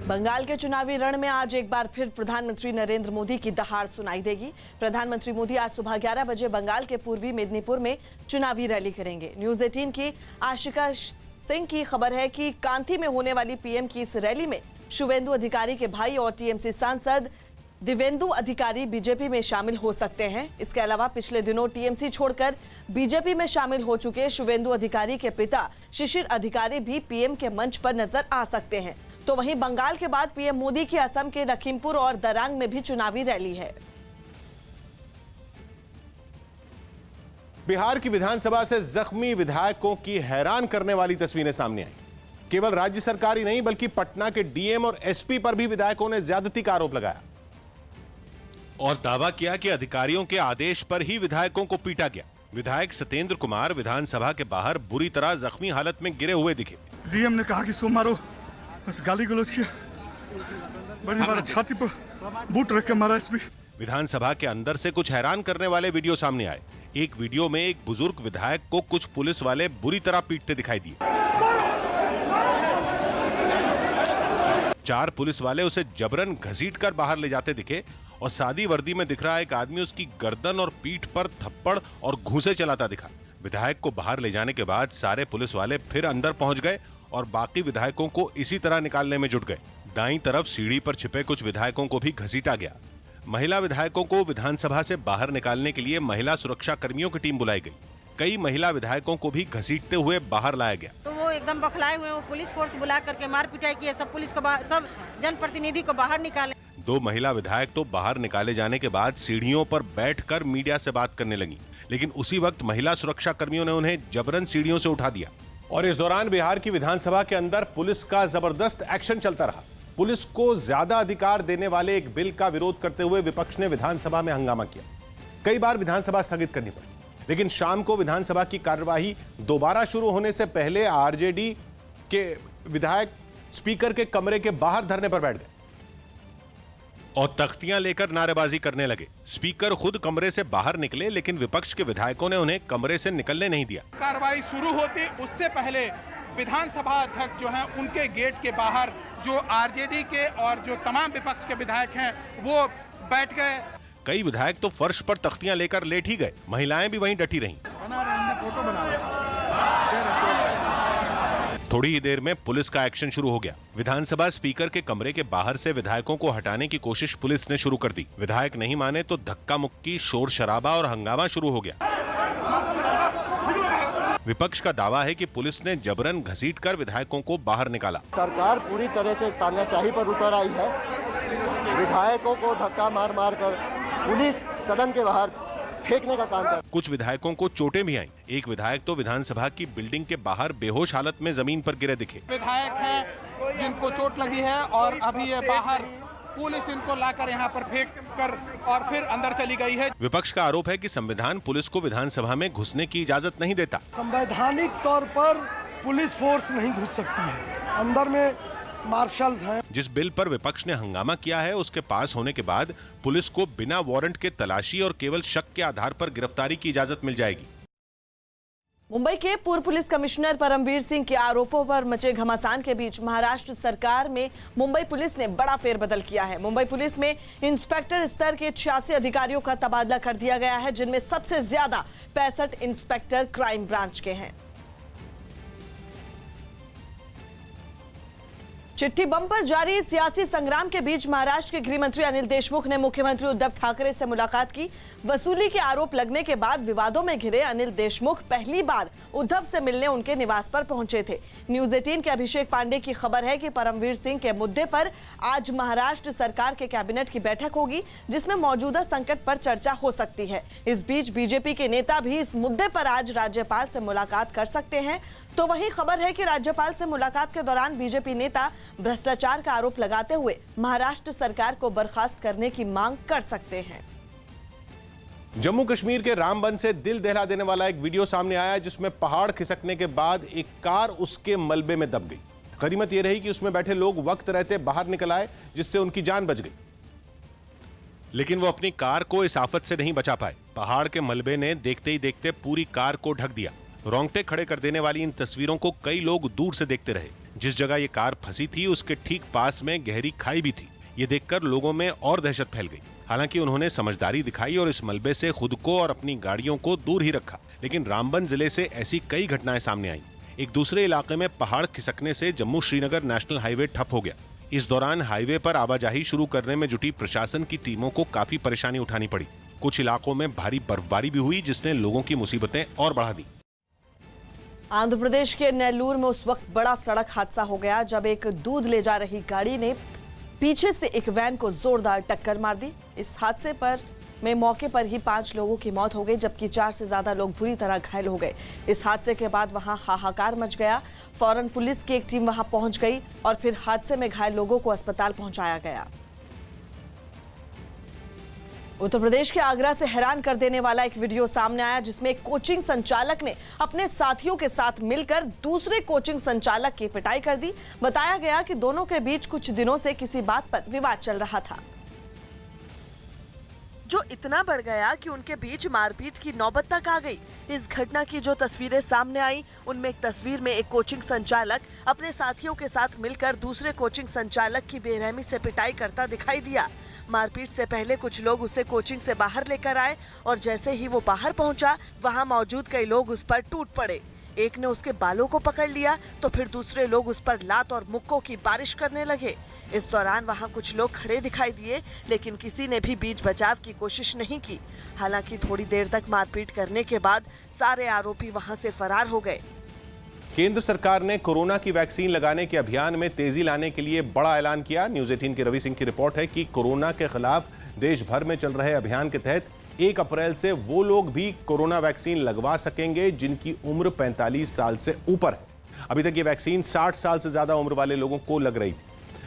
बंगाल के चुनावी रण में आज एक बार फिर प्रधानमंत्री नरेंद्र मोदी की दहाड़ सुनाई देगी। प्रधानमंत्री मोदी आज सुबह 11 बजे बंगाल के पूर्वी मेदिनीपुर में चुनावी रैली करेंगे। न्यूज 18 की आशिका सिंह की खबर है कि कांथी में होने वाली पीएम की इस रैली में शुवेंदु अधिकारी के भाई और टीएमसी सांसद दिवेंदु अधिकारी बीजेपी में शामिल हो सकते हैं। इसके अलावा पिछले दिनों टीएमसी छोड़कर बीजेपी में शामिल हो चुके शुवेंदु अधिकारी के पिता शिशिर अधिकारी भी पीएम के मंच पर नजर आ सकते हैं। तो वहीं बंगाल के बाद पीएम मोदी की असम के लखीमपुर और दरांग में भी चुनावी रैली है। बिहार की विधानसभा से जख्मी विधायकों की हैरान करने वाली तस्वीरें सामने आई। केवल राज्य सरकार ही नहीं बल्कि पटना के डीएम और एसपी पर भी विधायकों ने ज्यादती का आरोप लगाया और दावा किया कि अधिकारियों के आदेश पर ही विधायकों को पीटा गया। विधायक सत्येंद्र कुमार विधानसभा के बाहर बुरी तरह जख्मी हालत में गिरे हुए दिखे। डीएम ने कहा कि इसको मारो, बस गाली गलौज किया, बड़ी बार छाती पर बूट रख के मारा एसपी। विधानसभा के अंदर से कुछ हैरान करने वाले वीडियो सामने आए। एक वीडियो में एक बुजुर्ग विधायक को कुछ पुलिस वाले बुरी तरह पीटते दिखाई दिए। 4 पुलिस वाले उसे जबरन घसीटकर बाहर ले जाते दिखे और सादी वर्दी में दिख रहा एक आदमी उसकी गर्दन और पीठ पर थप्पड़ और घूंसे चलाता दिखा। विधायक को बाहर ले जाने के बाद सारे पुलिस वाले फिर अंदर पहुंच गए और बाकी विधायकों को इसी तरह निकालने में जुट गए। दाईं तरफ सीढ़ी पर छिपे कुछ विधायकों को भी घसीटा गया। महिला विधायकों को विधानसभा से बाहर निकालने के लिए महिला सुरक्षा कर्मियों की टीम बुलाई गई। कई महिला विधायकों को भी घसीटते हुए बाहर लाया गया। तो वो एकदम बौखलाए हुए, वो पुलिस फोर्स बुला करके मार पिटाई की, सब पुलिस को सब जनप्रतिनिधि को बाहर निकाले। 2 महिला विधायक तो बाहर निकाले जाने के बाद सीढ़ियों पर बैठकर मीडिया से बात करने लगी, लेकिन उसी वक्त महिला सुरक्षा कर्मियों ने उन्हें जबरन सीढ़ियों से उठा दिया। और इस दौरान बिहार की विधानसभा के अंदर पुलिस का जबरदस्त एक्शन चलता रहा। पुलिस को ज्यादा अधिकार देने वाले एक बिल का विरोध करते हुए विपक्ष ने विधानसभा में हंगामा किया। कई बार विधानसभा स्थगित करनी पड़ी, लेकिन शाम को विधानसभा की कार्यवाही दोबारा शुरू होने से पहले आरजेडी के विधायक स्पीकर के कमरे के बाहर धरने पर बैठ गए और तख्तियां लेकर नारेबाजी करने लगे। स्पीकर खुद कमरे से बाहर निकले, लेकिन विपक्ष के विधायकों ने उन्हें कमरे से निकलने नहीं दिया। कार्रवाई शुरू होती उससे पहले विधानसभा अध्यक्ष जो हैं उनके गेट के बाहर जो आरजेडी के और जो तमाम विपक्ष के विधायक हैं वो बैठ गए। कई विधायक तो फर्श पर तख्तियां लेकर लेट ही गए। महिलाएं भी वहीं डटी रहीं। थोड़ी ही देर में पुलिस का एक्शन शुरू हो गया। विधानसभा स्पीकर के कमरे के बाहर से विधायकों को हटाने की कोशिश पुलिस ने शुरू कर दी। विधायक नहीं माने तो धक्का मुक्की, शोर शराबा और हंगामा शुरू हो गया। विपक्ष का दावा है कि पुलिस ने जबरन घसीटकर विधायकों को बाहर निकाला। सरकार पूरी तरह से तानाशाही पर उतर आई है। विधायकों को धक्का मार मार कर पुलिस सदन के बाहर फेंकने का काम कर। कुछ विधायकों को चोटें भी आईं। एक विधायक तो विधानसभा की बिल्डिंग के बाहर बेहोश हालत में जमीन पर गिरे दिखे। विधायक हैं जिनको चोट लगी है और अभी ये बाहर पुलिस इनको लाकर यहाँ पर फेंक कर और फिर अंदर चली गई है। विपक्ष का आरोप है कि संविधान पुलिस को विधानसभा में घुसने की इजाजत नहीं देता। संवैधानिक तौर पर पुलिस फोर्स नहीं घुस सकती है, अंदर में मार्शल्स हैं। जिस बिल पर विपक्ष ने हंगामा किया है उसके पास होने के बाद पुलिस को बिना वारंट के तलाशी और केवल शक के आधार पर गिरफ्तारी की इजाजत मिल जाएगी। मुंबई के पूर्व पुलिस कमिश्नर परमवीर सिंह के आरोपों पर मचे घमासान के बीच महाराष्ट्र सरकार में मुंबई पुलिस ने बड़ा फेरबदल किया है। मुंबई पुलिस में इंस्पेक्टर स्तर के 86 अधिकारियों का तबादला कर दिया गया है, जिनमें सबसे ज्यादा 65 इंस्पेक्टर क्राइम ब्रांच के हैं। चिट्ठी बम पर जारी सियासी संग्राम के बीच महाराष्ट्र के गृह मंत्री अनिल देशमुख ने मुख्यमंत्री उद्धव ठाकरे से मुलाकात की। वसूली के आरोप लगने के बाद विवादों में घिरे अनिल देशमुख पहली बार उद्धव से मिलने उनके निवास पर पहुंचे थे। न्यूज 18 के अभिषेक पांडे की खबर है कि परमवीर सिंह के मुद्दे पर आज महाराष्ट्र सरकार के कैबिनेट की बैठक होगी, जिसमें मौजूदा संकट पर चर्चा हो सकती है। इस बीच बीजेपी के नेता भी इस मुद्दे पर आज राज्यपाल से मुलाकात कर सकते हैं। तो वहीं खबर है कि राज्यपाल से मुलाकात के दौरान बीजेपी नेता भ्रष्टाचार का आरोप लगाते हुए महाराष्ट्र सरकार को बर्खास्त करने की मांग कर सकते हैं। जम्मू कश्मीर के रामबन से दिल दहला देने वाला एक वीडियो सामने आया, जिसमें पहाड़ खिसकने के बाद एक कार उसके मलबे में दब गई। गनीमत यह रही कि उसमें बैठे लोग वक्त रहते बाहर निकल आए, जिससे उनकी जान बच गई। लेकिन वो अपनी कार को इस आफत से नहीं बचा पाए। पहाड़ के मलबे ने देखते ही देखते पूरी कार को ढक दिया। रोंगटे खड़े कर देने वाली इन तस्वीरों को कई लोग दूर से देखते रहे। जिस जगह ये कार फंसी थी उसके ठीक पास में गहरी खाई भी थी। ये देखकर लोगों में और दहशत फैल गई। हालांकि उन्होंने समझदारी दिखाई और इस मलबे से खुद को और अपनी गाड़ियों को दूर ही रखा, लेकिन रामबन जिले से ऐसी कई घटनाएं सामने आईं। एक दूसरे इलाके में पहाड़ खिसकने से जम्मू श्रीनगर नेशनल हाईवे ठप हो गया। इस दौरान हाईवे पर आवाजाही शुरू करने में जुटी प्रशासन की टीमों को काफी परेशानी उठानी पड़ी। कुछ इलाकों में भारी बर्फबारी भी हुई जिसने लोगों की मुसीबतें और बढ़ा दी। आंध्र प्रदेश के नेल्लूर में उस वक्त बड़ा सड़क हादसा हो गया जब एक दूध ले जा रही गाड़ी ने पीछे से एक वैन को जोरदार टक्कर मार दी। इस हादसे में मौके पर ही 5 लोगों की मौत हो गई जबकि 4 से ज्यादा लोग बुरी तरह घायल हो गए। इस हादसे के बाद वहां हाहाकार मच गया। फौरन पुलिस की एक टीम वहां पहुंच गई और फिर हादसे में घायल लोगों को अस्पताल पहुंचाया गया। उत्तर प्रदेश के आगरा से हैरान कर देने वाला एक वीडियो सामने आया जिसमें एक कोचिंग संचालक ने अपने साथियों के साथ मिलकर दूसरे कोचिंग संचालक की पिटाई कर दी। बताया गया कि दोनों के बीच कुछ दिनों से किसी बात पर विवाद चल रहा था, जो इतना बढ़ गया कि उनके बीच मारपीट की नौबत तक आ गई। इस घटना की जो तस्वीरें सामने आई उनमें एक तस्वीर में एक कोचिंग संचालक अपने साथियों के साथ मिलकर दूसरे कोचिंग संचालक की बेरहमी से पिटाई करता दिखाई दिया। मारपीट से पहले कुछ लोग उसे कोचिंग से बाहर लेकर आए और जैसे ही वो बाहर पहुंचा वहां मौजूद कई लोग उस पर टूट पड़े। एक ने उसके बालों को पकड़ लिया तो फिर दूसरे लोग उस पर लात और मुक्कों की बारिश करने लगे। इस दौरान वहां कुछ लोग खड़े दिखाई दिए लेकिन किसी ने भी बीच बचाव की कोशिश नहीं की। हालांकि थोड़ी देर तक मारपीट करने के बाद सारे आरोपी वहां से फरार हो गए। केंद्र सरकार ने कोरोना की वैक्सीन लगाने के अभियान में तेजी लाने के लिए बड़ा ऐलान किया। न्यूज़ 18 की रवि सिंह की रिपोर्ट है कि कोरोना के खिलाफ देश भर में चल रहे अभियान के तहत 1 अप्रैल से वो लोग भी कोरोना वैक्सीन लगवा सकेंगे जिनकी उम्र 45 साल से ऊपर है। अभी तक ये वैक्सीन 60 साल से ज्यादा उम्र वाले लोगों को लग रही थी,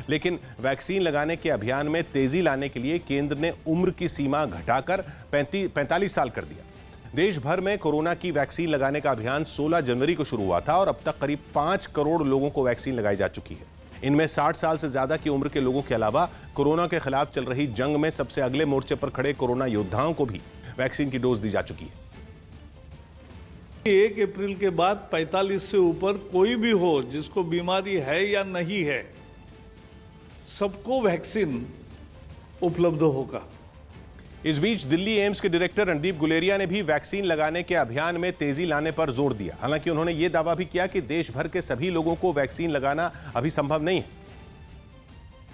लेकिन वैक्सीन लगाने के अभियान में तेजी लाने के लिए केंद्र ने उम्र की सीमा घटाकर 45 साल कर दिया। देश भर में कोरोना की वैक्सीन लगाने का अभियान 16 जनवरी को शुरू हुआ था और अब तक करीब 5 करोड़ लोगों को वैक्सीन लगाई जा चुकी है। इनमें 60 साल से ज्यादा की उम्र के लोगों के अलावा कोरोना के खिलाफ चल रही जंग में सबसे अगले मोर्चे पर खड़े कोरोना योद्धाओं को भी वैक्सीन की डोज दी जा चुकी है। 1 अप्रैल के बाद 45 से ऊपर कोई भी हो जिसको बीमारी है या नहीं है, सबको वैक्सीन उपलब्ध होगा। इस बीच दिल्ली एम्स के डायरेक्टर रणदीप गुलेरिया ने भी वैक्सीन लगाने के अभियान में तेजी लाने पर जोर दिया। हालांकि उन्होंने ये दावा भी किया कि देश भर के सभी लोगों को वैक्सीन लगाना अभी संभव नहीं है।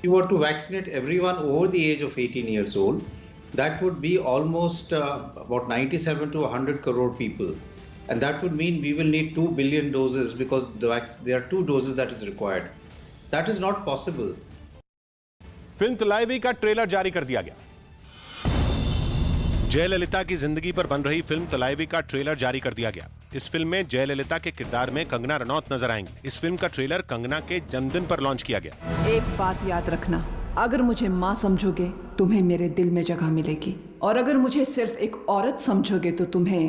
You were to vaccinate everyone over the age of 18 years old, that would be almost about 97 to 100 crore people, and that would mean we will need 2 billion doses because there are 2 doses that is required. That is not possible. Film Thalaivi का trailer जारी कर दिया गया। जयललिता की जिंदगी पर बन रही फिल्म तलाइवी का ट्रेलर जारी कर दिया गया। इस फिल्म में जयललिता के किरदार में कंगना रनौत नजर आएंगी। इस फिल्म का ट्रेलर कंगना के जन्मदिन पर लॉन्च किया गया। एक बात याद रखना, अगर मुझे माँ समझोगे तुम्हें मेरे दिल में जगह मिलेगी, और अगर मुझे सिर्फ एक औरत समझोगे तो तुम्हें।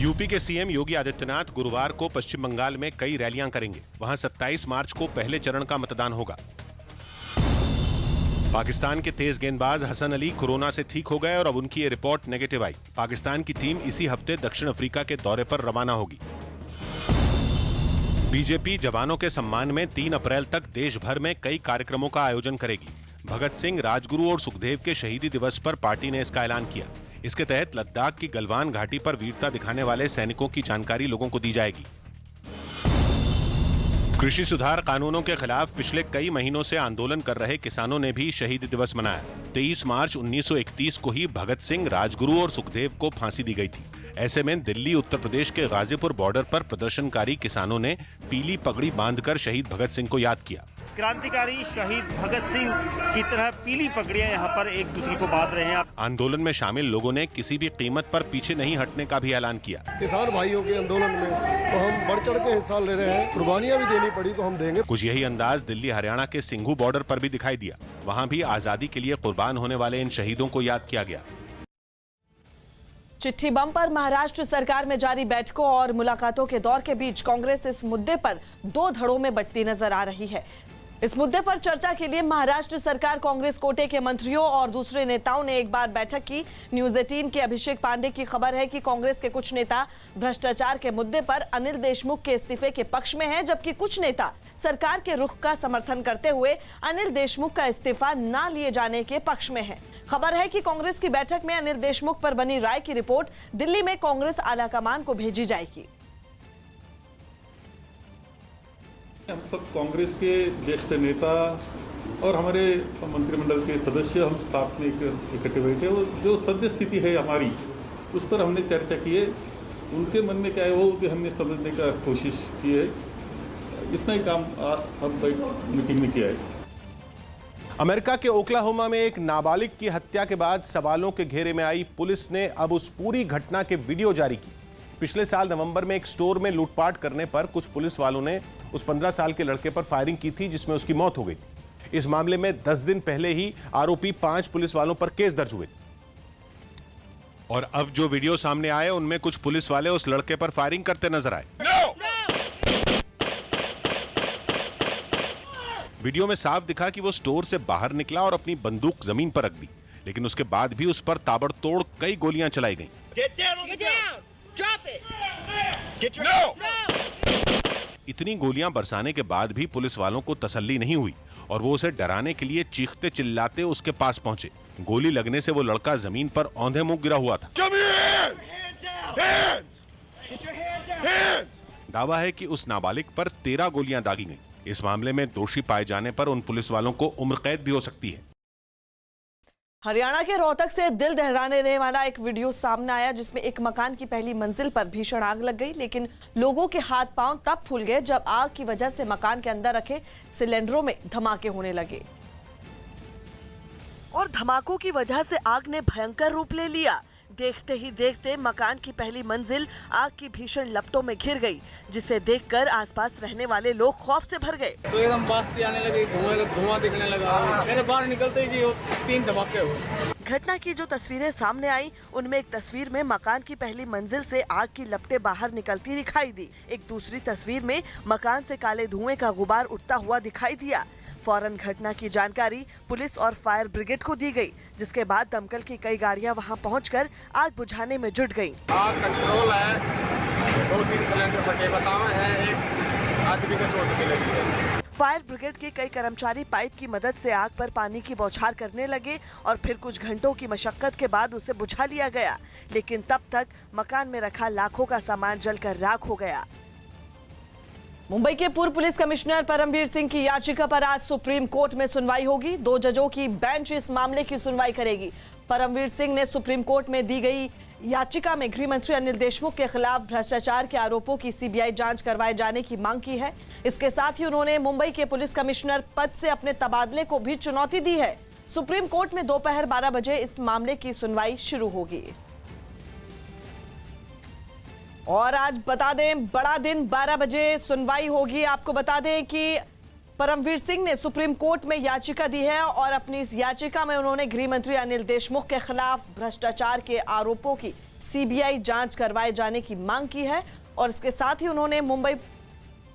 यूपी के सीएम योगी आदित्यनाथ गुरुवार को पश्चिम बंगाल में कई रैलियां करेंगे। वहां 27 मार्च को पहले चरण का मतदान होगा। पाकिस्तान के तेज गेंदबाज हसन अली कोरोना से ठीक हो गए और अब उनकी ये रिपोर्ट नेगेटिव आई। पाकिस्तान की टीम इसी हफ्ते दक्षिण अफ्रीका के दौरे पर रवाना होगी। बीजेपी जवानों के सम्मान में 3 अप्रैल तक देश भर में कई कार्यक्रमों का आयोजन करेगी। भगत सिंह, राजगुरु और सुखदेव के शहीदी दिवस पर पार्टी ने इसका ऐलान किया। इसके तहत लद्दाख की गलवान घाटी पर वीरता दिखाने वाले सैनिकों की जानकारी लोगों को दी जाएगी। कृषि सुधार कानूनों के खिलाफ पिछले कई महीनों से आंदोलन कर रहे किसानों ने भी शहीद दिवस मनाया। 23 मार्च 1931 को ही भगत सिंह, राजगुरु और सुखदेव को फांसी दी गई थी। ऐसे में दिल्ली उत्तर प्रदेश के गाजीपुर बॉर्डर पर प्रदर्शनकारी किसानों ने पीली पगड़ी बांधकर शहीद भगत सिंह को याद किया। क्रांतिकारी शहीद भगत सिंह की तरह पीली पगड़ियां यहाँ पर एक दूसरे को बांध रहे हैं। आंदोलन में शामिल लोगों ने किसी भी कीमत पर पीछे नहीं हटने का भी ऐलान किया। किसान भाइयों के आंदोलन में तो हम बढ़ चढ़ के हिस्सा ले रहे हैं, कुर्बानियां भी देनी पड़ी तो हम देंगे। कुछ यही अंदाज दिल्ली हरियाणा के सिंघू बॉर्डर पर भी दिखाई दिया। वहाँ भी आजादी के लिए कुर्बान होने वाले इन शहीदों को याद किया गया। चिट्ठी बम पर महाराष्ट्र सरकार में जारी बैठकों और मुलाकातों के दौर के बीच कांग्रेस इस मुद्दे पर 2 धड़ों में बंटती नजर आ रही है। इस मुद्दे पर चर्चा के लिए महाराष्ट्र सरकार कांग्रेस कोटे के मंत्रियों और दूसरे नेताओं ने एक बार बैठक की। न्यूज 18 के अभिषेक पांडे की खबर है कि कांग्रेस के कुछ नेता भ्रष्टाचार के मुद्दे पर अनिल देशमुख के इस्तीफे के पक्ष में हैं, जबकि कुछ नेता सरकार के रुख का समर्थन करते हुए अनिल देशमुख का इस्तीफा न लिए जाने के पक्ष में हैं। खबर है कि कांग्रेस की बैठक में अनिल देशमुख पर बनी राय की रिपोर्ट दिल्ली में कांग्रेस आलाकमान को भेजी जाएगी। हम सब कांग्रेस के ज्येष्ठ नेता और हमारे मंत्रिमंडल के सदस्य हम साथ में इकट्ठे हुए थे। वो जो सद्य स्थिति है हमारी, उस पर हमने चर्चा की है। उनके मन में क्या है वो भी हमने समझने का कोशिश की है। इतना ही काम हम मीटिंग में किया है। अमेरिका के ओक्लाहोमा में एक नाबालिग की हत्या के बाद सवालों के घेरे में आई पुलिस ने अब उस पूरी घटना के वीडियो जारी की। पिछले साल नवंबर में एक स्टोर में लूटपाट करने पर कुछ पुलिस वालों ने उस 15 साल के लड़के पर फायरिंग की थी, जिसमें उसकी मौत हो गई थी। इस मामले में 10 दिन पहले ही आरोपी 5 पुलिस वालों पर केस दर्ज हुए। और अब जो वीडियो सामने आए उनमें कुछ पुलिस वाले उस लड़के पर फायरिंग करते नजर आए। वीडियो में साफ दिखा कि वो स्टोर से बाहर निकला और अपनी बंदूक जमीन पर रख दी, लेकिन उसके बाद भी उस पर ताबड़तोड़ कई गोलियां चलाई गईं। इतनी गोलियां बरसाने के बाद भी पुलिस वालों को तसल्ली नहीं हुई और वो उसे डराने के लिए चीखते चिल्लाते उसके पास पहुंचे। गोली लगने से वो लड़का जमीन पर औंधे मुंह गिरा हुआ था। दावा है कि उस नाबालिग पर 13 गोलियां दागी गईं। इस मामले में दोषी पाए जाने पर उन पुलिस वालों को उम्र कैद भी हो सकती है। हरियाणा के रोहतक से दिल दहलाने देने वाला एक वीडियो सामने आया, जिसमें एक मकान की पहली मंजिल पर भीषण आग लग गई, लेकिन लोगों के हाथ पांव तब फूल गए जब आग की वजह से मकान के अंदर रखे सिलेंडरों में धमाके होने लगे और धमाकों की वजह से आग ने भयंकर रूप ले लिया। देखते ही देखते मकान की पहली मंजिल आग की भीषण लपटों में घिर गई, जिसे देखकर आसपास रहने वाले लोग खौफ से भर गए। तो एकदम बात से आने लगी, धुआं दिखने लगा। मेरे बाहर निकलते ही 3 धमाके हुए। घटना की जो तस्वीरें सामने आई, उनमें एक तस्वीर में मकान की पहली मंजिल से आग की लपटें बाहर निकलती दिखाई दी। एक दूसरी तस्वीर में मकान से काले धुएं का गुबार उठता हुआ दिखाई दिया। फौरन घटना की जानकारी पुलिस और फायर ब्रिगेड को दी गई, जिसके बाद दमकल की कई गाड़ियां वहां पहुंचकर आग बुझाने में जुट गईं। आग कंट्रोल है, 2-3 सिलेंडर फटे बताए हैं, एक आदमी को चोट भी लगी है। फायर ब्रिगेड के कई कर्मचारी पाइप की मदद से आग पर पानी की बौछार करने लगे और फिर कुछ घंटों की मशक्कत के बाद उसे बुझा लिया गया, लेकिन तब तक मकान में रखा लाखों का सामान जलकर राख हो गया। मुंबई के पूर्व पुलिस कमिश्नर परमवीर सिंह की याचिका पर आज सुप्रीम कोर्ट में सुनवाई होगी। 2 जजों की बेंच इस मामले की सुनवाई करेगी। परमवीर सिंह ने सुप्रीम कोर्ट में दी गई याचिका में गृह मंत्री अनिल देशमुख के खिलाफ भ्रष्टाचार के आरोपों की सीबीआई जांच करवाए जाने की मांग की है। इसके साथ ही उन्होंने मुंबई के पुलिस कमिश्नर पद से अपने तबादले को भी चुनौती दी है। सुप्रीम कोर्ट में दोपहर 12 बजे इस मामले की सुनवाई शुरू होगी। और आज बता दें, बड़ा दिन 12 बजे सुनवाई होगी। आपको बता दें कि परमवीर सिंह ने सुप्रीम कोर्ट में याचिका दी है और अपनी इस याचिका में उन्होंने गृह मंत्री अनिल देशमुख के खिलाफ भ्रष्टाचार के आरोपों की सीबीआई जांच करवाए जाने की मांग की है और इसके साथ ही उन्होंने मुंबई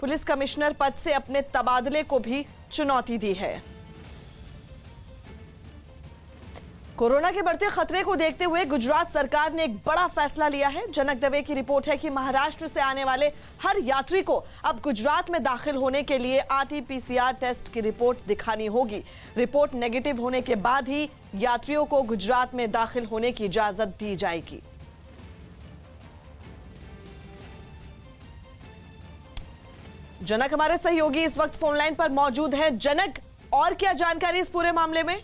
पुलिस कमिश्नर पद से अपने तबादले को भी चुनौती दी है। कोरोना के बढ़ते खतरे को देखते हुए गुजरात सरकार ने एक बड़ा फैसला लिया है। जनक दवे की रिपोर्ट है कि महाराष्ट्र से आने वाले हर यात्री को अब गुजरात में दाखिल होने के लिए RT-PCR टेस्ट की रिपोर्ट दिखानी होगी। रिपोर्ट नेगेटिव होने के बाद ही यात्रियों को गुजरात में दाखिल होने की इजाजत दी जाएगी। जनक हमारे सहयोगी इस वक्त फोन लाइन पर मौजूद है। जनक, और क्या जानकारी इस पूरे मामले में?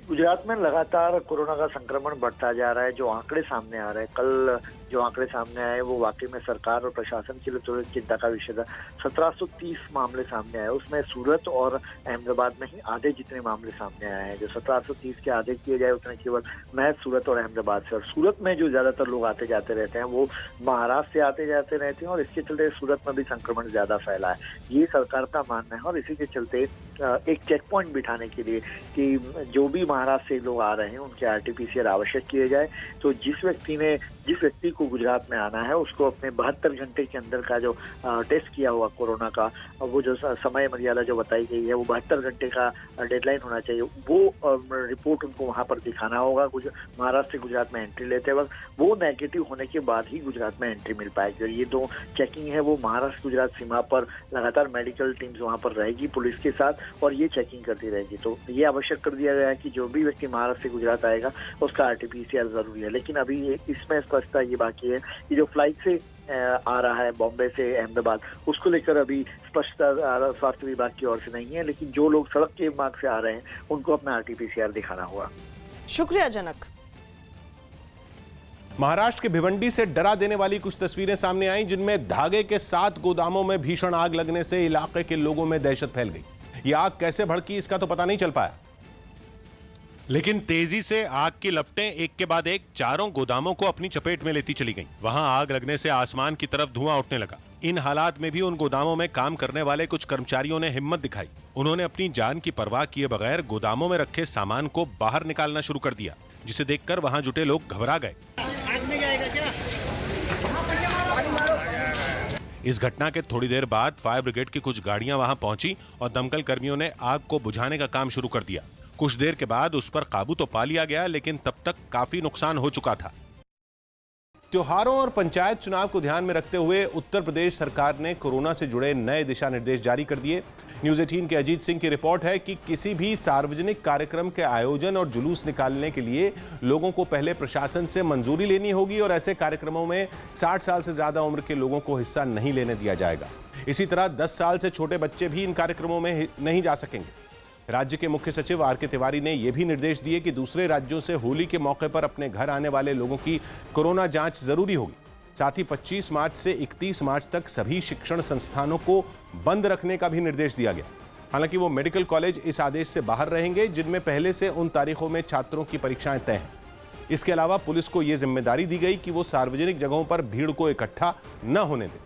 गुजरात में लगातार कोरोना का संक्रमण बढ़ता जा रहा है। जो आंकड़े सामने आ रहे हैं, कल जो आंकड़े सामने आए वो वाकई में सरकार और प्रशासन के लिए थोड़ी चिंता का विषय था। 1730 मामले सामने आए, उसमें सूरत और अहमदाबाद में ही आधे जितने मामले सामने आए हैं। जो 1730 के आधे किए जाए उतने केवल महज सूरत और अहमदाबाद से। और सूरत में जो ज्यादातर लोग आते जाते रहते हैं वो महाराष्ट्र से आते जाते रहते हैं और इसके चलते सूरत में भी संक्रमण ज्यादा फैला है, ये सरकार का मानना है। और इसी के चलते एक चेक पॉइंट बिठाने के लिए कि जो भी महाराष्ट्र से लोग आ रहे हैं उनके RT-PCR आवश्यक किए जाए। तो जिस व्यक्ति को जिसको गुजरात में आना है उसको अपने 72 घंटे के अंदर का जो टेस्ट किया हुआ कोरोना का, वो जो समय मर्यादा जो बताई गई है वो 72 घंटे का डेडलाइन होना चाहिए, वो रिपोर्ट उनको वहाँ पर दिखाना होगा। महाराष्ट्र से गुजरात में एंट्री लेते वक्त वो नेगेटिव होने के बाद ही गुजरात में एंट्री मिल पाएगी। और ये दो चेकिंग है वो महाराष्ट्र गुजरात सीमा पर लगातार मेडिकल टीम्स वहाँ पर रहेगी पुलिस के साथ, और ये चेकिंग करती रहेगी। तो ये आवश्यक कर दिया गया है कि जो भी व्यक्ति महाराष्ट्र से गुजरात आएगा उसका RT-PCR जरूरी है। लेकिन अभी इसमें स्पष्टता ये बाकी है कि जो फ्लाइट से आ रहा है बॉम्बे से अहमदाबाद, उसको लेकर अभी स्पष्टता स्वास्थ्य विभाग की ओर से नहीं है। लेकिन जो लोग सड़क के मार्ग से आ रहे हैं उनको अपना RT-PCR दिखाना होगा। शुक्रिया जनक। महाराष्ट्र के भिवंडी से डरा देने वाली कुछ तस्वीरें सामने आई, जिनमें धागे के 7 गोदामों में भीषण आग लगने से इलाके के लोगों में दहशत फैल गई। यह आग कैसे भड़की इसका तो पता नहीं चल पाया, लेकिन तेजी से आग की लपटें एक के बाद एक चारों गोदामों को अपनी चपेट में लेती चली गईं। वहां आग लगने से आसमान की तरफ धुआं उठने लगा। इन हालात में भी उन गोदामों में काम करने वाले कुछ कर्मचारियों ने हिम्मत दिखाई। उन्होंने अपनी जान की परवाह किए बगैर गोदामों में रखे सामान को बाहर निकालना शुरू कर दिया, जिसे देखकर वहां जुटे लोग घबरा गए। इस घटना के थोड़ी देर बाद फायर ब्रिगेड की कुछ गाड़ियां वहां पहुंची और दमकल कर्मियों ने आग को बुझाने का काम शुरू कर दिया। कुछ देर के बाद उस पर काबू तो पा लिया गया, लेकिन तब तक काफी नुकसान हो चुका था। त्योहारों और पंचायत चुनाव को ध्यान में रखते हुए उत्तर प्रदेश सरकार ने कोरोना से जुड़े नए दिशा निर्देश जारी कर दिए। न्यूज़ 18 के अजीत सिंह की रिपोर्ट है कि किसी भी सार्वजनिक कार्यक्रम के आयोजन और जुलूस निकालने के लिए लोगों को पहले प्रशासन से मंजूरी लेनी होगी और ऐसे कार्यक्रमों में 60 साल से ज्यादा उम्र के लोगों को हिस्सा नहीं लेने दिया जाएगा। इसी तरह 10 साल से छोटे बच्चे भी इन कार्यक्रमों में नहीं जा सकेंगे। राज्य के मुख्य सचिव आर.के. तिवारी ने यह भी निर्देश दिए कि दूसरे राज्यों से होली के मौके पर अपने घर आने वाले लोगों की कोरोना जांच जरूरी होगी। साथ ही 25 मार्च से 31 मार्च तक सभी शिक्षण संस्थानों को बंद रखने का भी निर्देश दिया गया। हालांकि वो मेडिकल कॉलेज इस आदेश से बाहर रहेंगे जिनमें पहले से उन तारीखों में छात्रों की परीक्षाएं तय हैं। इसके अलावा पुलिस को यह जिम्मेदारी दी गई कि वो सार्वजनिक जगहों पर भीड़ को इकट्ठा न होने दें।